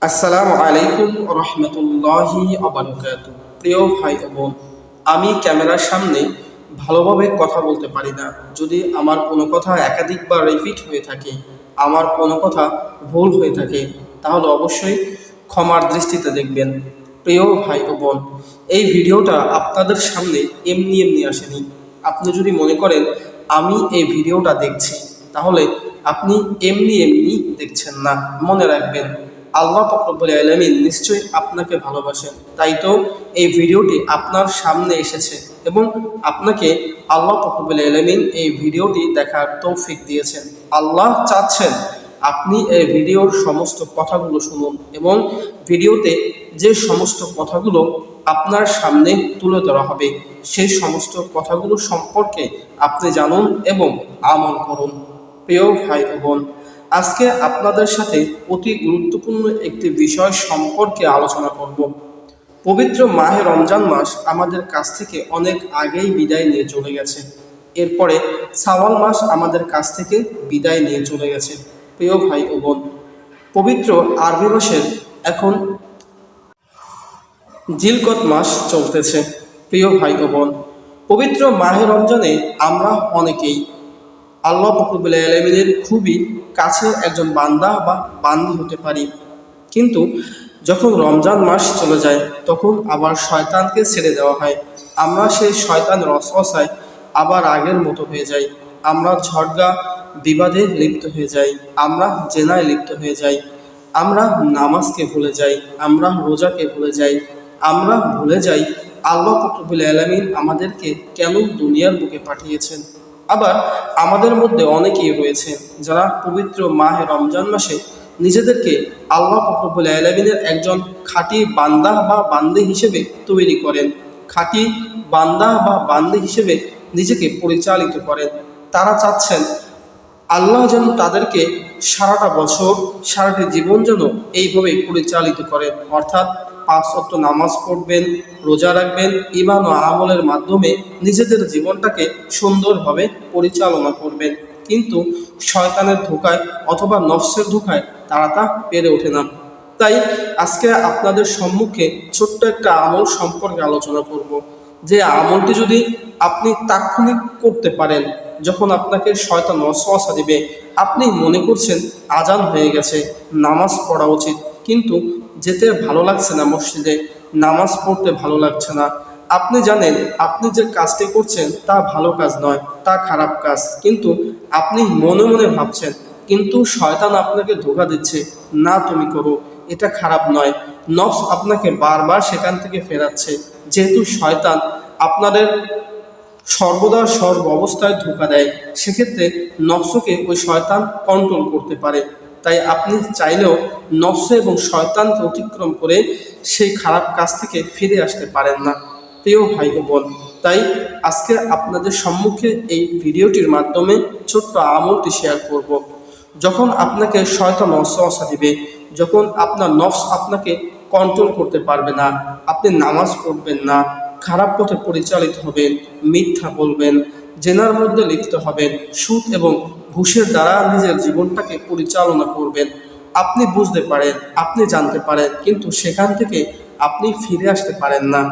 আসসালামু আলাইকুম রহমতুল্লাহি আবরকাতুহ। প্রিয় ভাই ও বোন, আমি ক্যামেরার সামনে ভালোভাবে কথা বলতে পারি না। যদি আমার কোনো কথা একাধিকবার রিপিট হয়ে থাকে, আমার কোনো কথা ভুল হয়ে থাকে, তাহলে অবশ্যই ক্ষমার দৃষ্টিতে দেখবেন। প্রিয় ভাই ও বোন, এই ভিডিওটা আপনাদের সামনে এমনি এমনি আসেনি। আপনি যদি মনে করেন আমি এই ভিডিওটা দেখছি, তাহলে আপনি এমনি এমনি দেখছেন না। মনে রাখবেন, আল্লাহ পাক রব্বুল আলামিন নিশ্চয়ই আপনাকে ভালোবাসেন, তাই তো এই ভিডিওটি আপনার সামনে এসেছে এবং আপনাকে আল্লাহ পাক রব্বুল আলামিন এই ভিডিওটি দেখার তৌফিক দিয়েছেন। আল্লাহ চাচ্ছেন আপনি এই ভিডিওর সমস্ত কথাগুলো শুনুন এবং ভিডিওতে যে সমস্ত কথাগুলো আপনার সামনে তুলে ধরা হবে, সেই সমস্ত কথাগুলো সম্পর্কে আপনি জানুন এবং আমল করুন। প্রিয় ভাই ও বোন, আজকে আপনাদের সাথে অতি গুরুত্বপূর্ণ একটি বিষয় সম্পর্কে আলোচনা করব। পবিত্র মাহে রমজান মাস আমাদের কাছ থেকে অনেক আগেই বিদায় নিয়ে চলে গেছে। এরপরে শাওয়াল মাস আমাদের কাছ থেকে বিদায় নিয়ে চলে গেছে। প্রিয় ভাই ও বোন, পবিত্র আরবি মাসের এখন জিলকত মাস চলতেছে। প্রিয় ভাই ও বোন, পবিত্র মাহে রমজানে আমরা অনেকেই আল্লাহ পাক রব্বুল আলামিনের খুবই কাছের একজন বান্দা বা বান্দি হতে পারি, কিন্তু যখন রমজান মাস চলে যায় তখন আবার শয়তানকে ছেড়ে দেওয়া হয়। আমরা সেই শয়তান ওয়াসওয়াসায় আবার আগের মতো হয়ে যাই। আমরা ঝগড়া বিবাদে লিপ্ত হয়ে যাই, আমরা জেনায় লিপ্ত হয়ে যাই, আমরা নামাজকে ভুলে যাই, আমরা রোজাকে ভুলে যাই, আমরা ভুলে যাই আল্লাহ পাক রব্বুল আলামিন আমাদেরকে কেন দুনিয়ার বুকে পাঠিয়েছেন। আবার আমাদের মধ্যে অনেকেই রয়েছে যারা পবিত্র মাহে রমজান মাসে নিজেদেরকে আল্লাহ পাক রব্বুল আলামিনের একজন খাঁটি বান্দা বা বান্দী হিসেবে তৈরি করেন, খাঁটি বান্দা বা বান্দী হিসেবে নিজেকে পরিচালিত করেন। তারা চাচ্ছেন আল্লাহ যেন তাদেরকে সারাটা বছর, সারাটি জীবন যেন এইভাবে পরিচালিত করেন, অর্থাৎ 5 ওয়াক্ত নামাজ পড়বেন, রোজা রাখবেন, ঈমান ও আমলের মাধ্যমে নিজেদের জীবনটাকে সুন্দরভাবে পরিচালনা করবেন। কিন্তু শয়তানের ধোঁকায় অথবা নফসের ধোঁকায় তারা তা পেরে ওঠে না। তাই আজকে আপনাদের সম্মুখে ছোট্ট একটা আমল সম্পর্কে আলোচনা করব, যে আমলটি যদি আপনি তাৎক্ষণিক করতে পারেন, যখন আপনাকে শয়তান ওয়াসওয়াসা দিবে, আপনি মনে করছেন আজান হয়ে গেছে, নামাজ পড়া উচিত, কিন্তু যেতে ভালো লাগছে না, মসজিদে নামাজ পড়তে ভালো লাগছে না। আপনি জানেন আপনি যে কাজটি করছেন তা ভালো কাজ নয়, তা খারাপ কাজ, কিন্তু আপনি মনে মনে ভাবছেন, কিন্তু শয়তান আপনাকে ধোঁকা দিচ্ছে, না তুমি করো, এটা খারাপ নয়। নফস আপনাকে বারবার সেখান থেকে ফেরাচ্ছে। যেহেতু শয়তান আপনাদের সর্বদা সর্ব অবস্থায় ধোঁকা দেয়, সেক্ষেত্রে নফসকে ওই শয়তান কন্ট্রোল করতে পারে। তাই আপনি চাইলেও নফস এবং শয়তানকে অতিক্রম করে সেই খারাপ কাজ থেকে ফিরে আসতে পারেন না। প্রিয় ভাই ও বোন, তাই আজকে আপনাদের সম্মুখে এই ভিডিওটির মাধ্যমে ছোট্ট আমলটি শেয়ার করব। যখন আপনাকে শয়তান ওয়াসওয়াসা দিবে, যখন আপনার নফস আপনাকে কন্ট্রোল করতে পারবে না, আপনি নামাজ পড়বেন না, খারাপ পথে পরিচালিত হবেন, মিথ্যা বলবেন, জেনার মধ্যে লিপ্ত হবেন, সুদ এবং ঘুষের দ্বারা নিজের জীবনটাকে পরিচালনা করবেন, আপনি বুঝতে পারেন, আপনি জানতে পারেন, কিন্তু সেখান থেকে আপনি ফিরে আসতে পারেন না।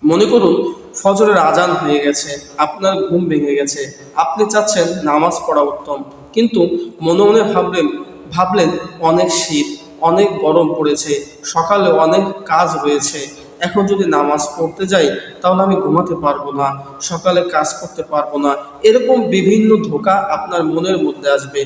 মনে করুন ফজরের আজান হয়ে গেছে, আপনার ঘুম ভেঙে গেছে, আপনি চাচ্ছেন নামাজ পড়া উত্তম, কিন্তু মনে মনে ভাবলেন অনেক শীত, অনেক গরম পড়েছে, সকালে অনেক কাজ রয়েছে, এখন যদি নামাজ পড়তে যাই তাহলে আমি ঘুমাতে পারবো না, সকালে কাজ করতে পারবো না। এরকম বিভিন্ন ধোঁকা আপনার মনের মধ্যে আসবে।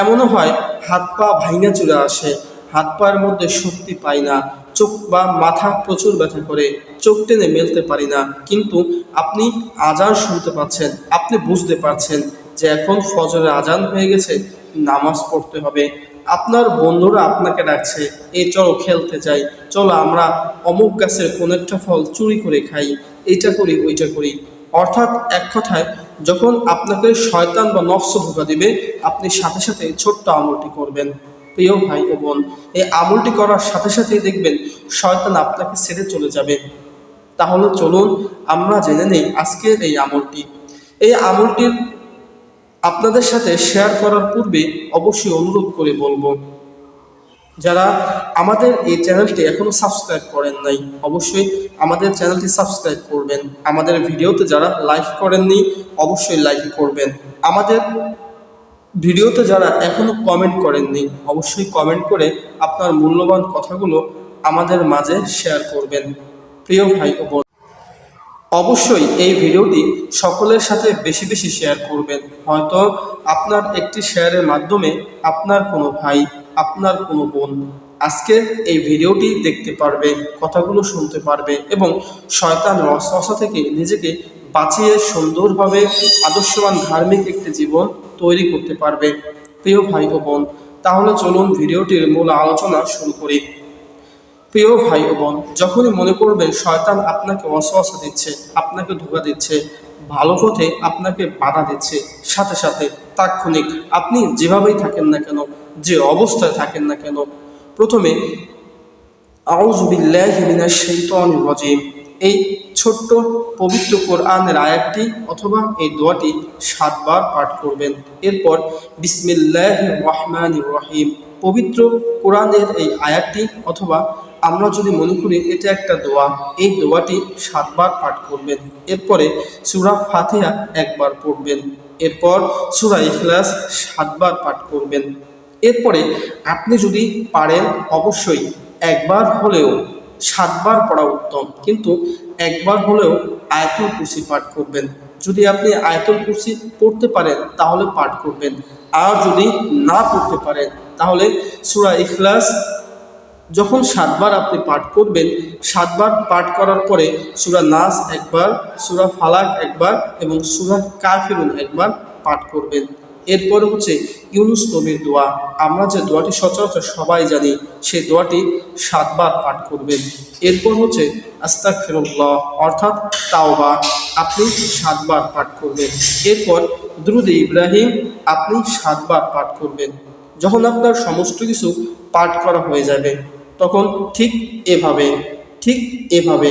এমনও হয় হাত পা ভাঙা চলে আসে, হাত পায়ের মধ্যে শক্তি পাই না, চোখ বা মাথা প্রচুর ব্যথা করে, চোখ টেনে মেলতে পারি না। কিন্তু আপনি আজান শুনতে পাচ্ছেন, আপনি বুঝতে পারছেন যে এখন ফজরের আজান হয়ে গেছে, নামাজ পড়তে হবে। আপনার বন্ধুরা আপনাকে ডাকছে, এই চলো খেলতে যাই, চলো আমরা অমুক গাছের কোন একটা ফল চুরি করে খাই, এইটা করি ওইটা করি। অর্থাৎ এক কথায়, যখন আপনাকে শয়তান বা নফস ধোঁকা দিবে, আপনি সাথে সাথে ছোট্ট আমলটি করবেন। প্রিয় ভাই ও বোন, এই আমলটি করার সাথে সাথেই দেখবেন শয়তান আপনাকে ছেড়ে চলে যাবে। তাহলে চলুন আমরা জেনে নেই আজকের এই আমলটি। এই আমলটির আপনাদের সাথে শেয়ার করার পূর্বে অবশ্যই অনুরোধ করে বলবো, যারা আমাদের এই চ্যানেলটি এখনো সাবস্ক্রাইব করেন নাই, অবশ্যই আমাদের চ্যানেলটি সাবস্ক্রাইব করবেন। আমাদের ভিডিওতে যারা লাইক করেননি, অবশ্যই লাইক করবেন। আমাদের ভিডিওতে যারা এখনো কমেন্ট করেননি, অবশ্যই কমেন্ট করে আপনার মূল্যবান কথাগুলো আমাদের মাঝে শেয়ার করবেন। প্রিয় ভাই ও বোন, অবশ্যই এই ভিডিওটি সকলের সাথে বেশি বেশি শেয়ার করবেন। হয়তো আপনার একটি শেয়ারের মাধ্যমে আপনার কোনো ভাই, আপনার কোনো বোন আজকে এই ভিডিওটি দেখতে পারবে, কথাগুলো শুনতে পারবে এবং শয়তান ওয়াসওয়াসা থেকে নিজেকে বাঁচিয়ে সুন্দরভাবে আদর্শবান ধার্মিক একটি জীবন তৈরি করতে পারবে। প্রিয় ভাই ও বোন, তাহলে চলুন ভিডিওটির মূল আলোচনা শুরু করি। প্রিয় ভাই ও বোন, যখনই মনে করবেন শয়তান আপনাকে ওয়াসওয়াসা দিচ্ছে, আপনাকে ধোঁকা দিচ্ছে, ভালো পথে আপনাকে বাধা দিচ্ছে, সাথে সাথে তাৎক্ষণিক আপনি যেভাবেই থাকেন না কেন, যে অবস্থায় থাকেন না কেন, প্রথমে আউযু বিল্লাহি মিনাশ শাইতানির রাজিম এই ছোট্ট পবিত্র কোরআনের আয়াতটি অথবা এই দোয়াটি 7 বার পাঠ করবেন। এরপর বিসমিল্লাহির রহমানির রহিম পবিত্র কোরআনের এই আয়াতটি অথবা আমরা যদি মনে করি এটা একটা দোয়া, এই দোয়াটি 7 বার পাঠ করবেন। এরপরে সূরা ফাতিহা 1 বার পড়বেন। এরপর সূরা ইখলাস 7 বার পাঠ করবেন। এরপরে আপনি যদি পারেন অবশ্যই একবার হলেও 7 বার পড়া উত্তম, কিন্তু একবার হলেও আয়াতুল কুরসি পাঠ করবেন। যদি আপনি আয়াতুল কুরসি পড়তে পারেন তাহলে পাঠ করবেন, আর যদি না পড়তে পারেন তাহলে সূরা ইখলাস যখন 7 বার আপনি পাঠ করবেন, 7 বার পাঠ করার পরে সূরা নাস একবার, সূরা ফালাক একবার এবং সূরা কাফিরুন একবার পাঠ করবেন। এরপর হচ্ছে ইউনুস নবীর দোয়া, আমরা যে দোয়াটি সচরাচর সবাই জানি, সেই দোয়াটি 7 বার পাঠ করবেন। এরপর হচ্ছে আস্তাগফিরুল্লাহ অর্থাৎ তাওবা, আপনি 7 বার পাঠ করবেন। এরপর দুরূদে ইব্রাহিম আপনি 7 বার পাঠ করবেন। যখন আপনার সমস্ত কিছু পাঠ করা হয়ে যাবে তখন ঠিক এভাবে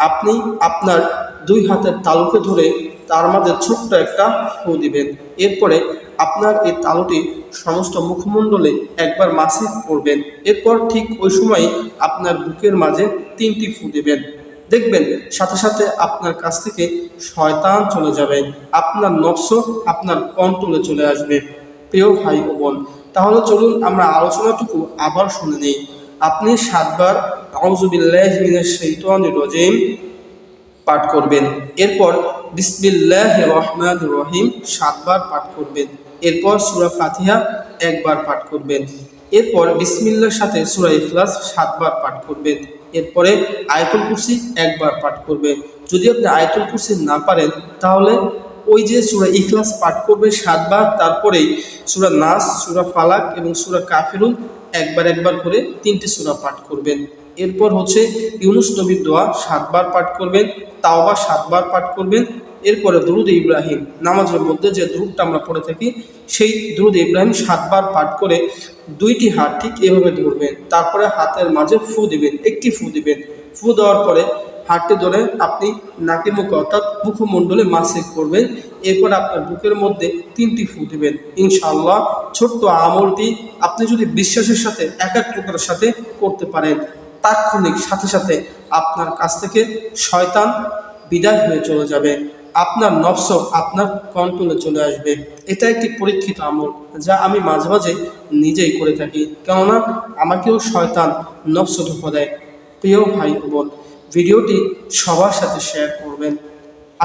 আপনি আপনার 2 হাতের তালুকে ধরে তার মাঝে ছোট্ট একটা ফু দিবেন। এরপরে আপনার এই তালুটি সমস্ত মুখমণ্ডলে একবার মাসিক করবেন। এরপর ঠিক ওই সময় আপনার বুকের মাঝে 3টি ফু দিবেন। দেখবেন সাথে সাথে আপনার কাছ থেকে শয়তান চলে যাবে, আপনার নফস আপনার কন্ট্রোলে চলে আসবে। প্রিয় ভাই ও বোন, তাহলে চলুন আমরা আলোচনাটুকু আবার শুনে নেই। আপনি 7 বার আউযু বিল্লাহি মিনাশ শাইতানির রাজিম পাঠ করবেন। এরপর বিসমিল্লাহির রহমানির রহিম 7 বার পাঠ করবেন। এরপর সূরা ফাতিহা 1 বার পাঠ করবেন। এরপর বিসমিল্লাহর সাথে সূরা ইখলাস 7 বার পাঠ করবেন। এরপরে আয়াতুল কুরসি 1 বার পাঠ করবেন। যদি আপনি আয়াতুল কুরসি না পারেন তাহলে ওই যে সূরা ইখলাস পাঠ করবে 7 বার, তারপরেই সূরা নাস, সূরা ফালাক এবং সূরা কাফিরুন একবার করে 3টি সূরা পাঠ করবেন। এরপর হচ্ছে ইউনুস নবীর দোয়া 7 বার পাঠ করবেন, তাওবা 7 বার পাঠ করবেন। এরপরে দুরূদে ইব্রাহিম, নামাজের মধ্যে যে দুরূদটা আমরা পড়ে থাকি সেই দুরূদে ইব্রাহিম 7 বার পাঠ করে 2টি হাত ঠিক এভাবে ধরবেন। তারপরে হাতের মাঝে ফু দিবেন, একটি ফু দিবেন। ফু দেওয়ার পরে হাতটি ধরে আপনি নাকে মুখে অর্থাৎ মুখমণ্ডলে মাসিক করবেন। এরপর আপনার বুকের মধ্যে 3টি ফু দিবেন। ইনশাআল্লাহ ছোট্ট আমলটি আপনি যদি বিশ্বাসের সাথে একাগ্রতার সাথে করতে পারেন, তাৎক্ষণিক সাথে সাথে আপনার কাছ থেকে শয়তান বিদায় হয়ে চলে যাবে, আপনার নফস আপনার কন্ট্রোলে চলে আসবে। এটা একটি পরীক্ষিত আমল যা আমি মাঝে মাঝে নিজেই করে থাকি, কেননা আমাকেও শয়তান নফস ধোঁকা দেয়। প্রিয় ভাই ও বোন, ভিডিওটি সবার সাথে শেয়ার করবেন।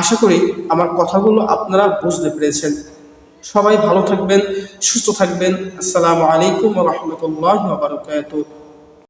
আশা করি আমার কথাগুলো আপনারা বুঝতে পেরেছেন। সবাই ভালো থাকবেন, সুস্থ থাকবেন। আসসালামু আলাইকুম ওয়া রাহমাতুল্লাহি ওয়া বারাকাতুহু।